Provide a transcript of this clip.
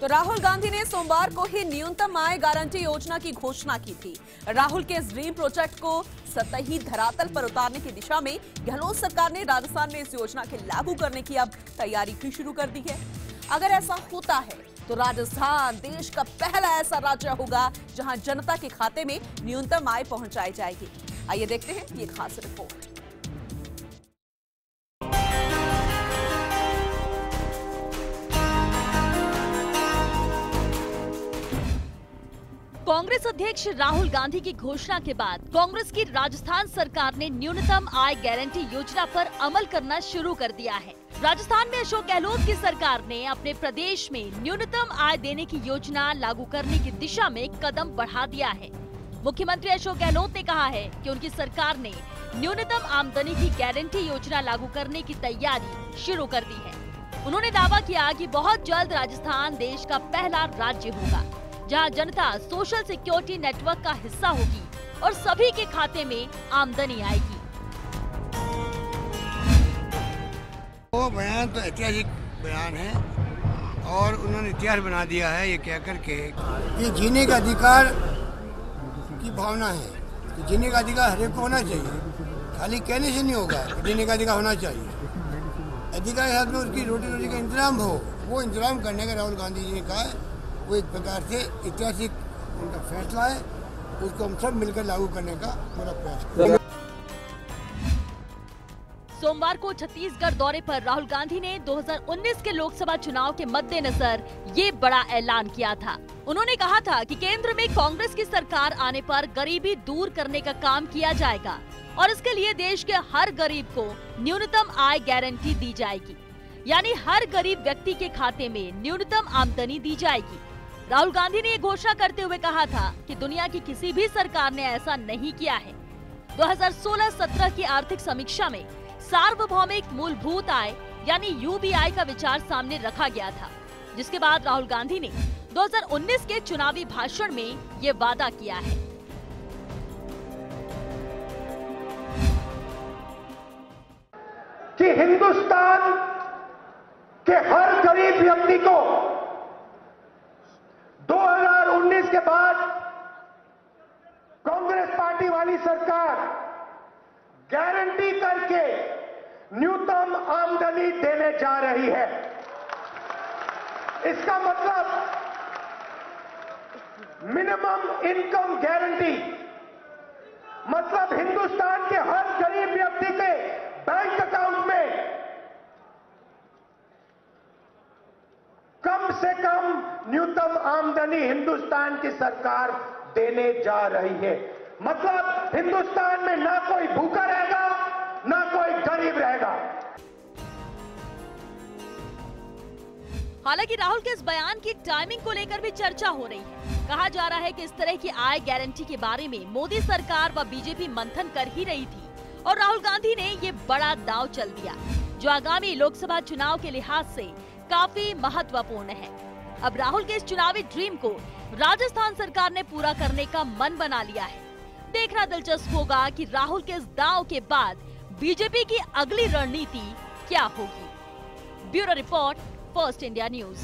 तो राहुल गांधी ने सोमवार को ही न्यूनतम आय गारंटी योजना की घोषणा की थी। राहुल के इस ड्रीम प्रोजेक्ट को सतही धरातल पर उतारने की दिशा में गहलोत सरकार ने राजस्थान में इस योजना के लागू करने की अब तैयारी भी शुरू कर दी है। अगर ऐसा होता है तो राजस्थान देश का पहला ऐसा राज्य होगा जहां जनता के खाते में न्यूनतम आय पहुंचाई जाएगी। आइए देखते हैं ये खास रिपोर्ट। कांग्रेस अध्यक्ष राहुल गांधी की घोषणा के बाद कांग्रेस की राजस्थान सरकार ने न्यूनतम आय गारंटी योजना पर अमल करना शुरू कर दिया है। राजस्थान में अशोक गहलोत की सरकार ने अपने प्रदेश में न्यूनतम आय देने की योजना लागू करने की दिशा में कदम बढ़ा दिया है। मुख्यमंत्री अशोक गहलोत ने कहा है कि उनकी सरकार ने न्यूनतम आमदनी की गारंटी योजना लागू करने की तैयारी शुरू कर दी है। उन्होंने दावा किया कि बहुत जल्द राजस्थान देश का पहला राज्य होगा जहां जनता सोशल सिक्योरिटी नेटवर्क का हिस्सा होगी और सभी के खाते में आमदनी आएगी। वो बयान तो ऐतिहासिक बयान है और उन्होंने इतिहास बना दिया है ये कहकर के ये जीने का अधिकार की भावना है। तो जीने का अधिकार हर एक को होना चाहिए, खाली कहने से नहीं होगा। जीने का अधिकार होना चाहिए, अधिकार के साथ में उसकी रोटी का इंतजाम हो। वो इंतजाम करने का राहुल गांधी जी ने कहा है, वो एक प्रकार से ऐतिहासिक उनका फैसला है, उसको हम सब मिलकर लागू करने का पूरा प्रयास करेंगे। सोमवार को छत्तीसगढ़ दौरे पर राहुल गांधी ने 2019 के लोकसभा चुनाव के मद्देनजर ये बड़ा ऐलान किया था। उन्होंने कहा था कि केंद्र में कांग्रेस की सरकार आने पर गरीबी दूर करने का काम किया जाएगा और इसके लिए देश के हर गरीब को न्यूनतम आय गारंटी दी जाएगी, यानी हर गरीब व्यक्ति के खाते में न्यूनतम आमदनी दी जाएगी। राहुल गांधी ने ये घोषणा करते हुए कहा था कि दुनिया की किसी भी सरकार ने ऐसा नहीं किया है। 2016-17 की आर्थिक समीक्षा में सार्वभौमिक मूलभूत आय यानी यूबीआई का विचार सामने रखा गया था, जिसके बाद राहुल गांधी ने 2019 के चुनावी भाषण में ये वादा किया है। कि हिंदुस्तान के हर गरीब व्यक्ति को 2019 के बाद कांग्रेस पार्टी वाली सरकार गारंटी करके न्यूनतम आमदनी देने जा रही है। इसका मतलब मिनिमम इनकम गारंटी, मतलब हिंदुस्तान के हर गरीब व्यक्ति के बैंक अकाउंट में कम से कम न्यूनतम आमदनी हिंदुस्तान की सरकार देने जा रही है। मतलब हिंदुस्तान में ना कोई भूखा रहेगा ना कोई गरीब रहेगा। हालांकि राहुल के इस बयान की टाइमिंग को लेकर भी चर्चा हो रही है। कहा जा रहा है कि इस तरह की आय गारंटी के बारे में मोदी सरकार व बीजेपी मंथन कर ही रही थी और राहुल गांधी ने ये बड़ा दांव चल दिया, जो आगामी लोकसभा चुनाव के लिहाज से काफी महत्वपूर्ण है। अब राहुल के इस चुनावी ड्रीम को राजस्थान सरकार ने पूरा करने का मन बना लिया है। देखना दिलचस्प होगा कि राहुल के इस दांव के बाद बीजेपी की अगली रणनीति क्या होगी। Bureau report, first India news.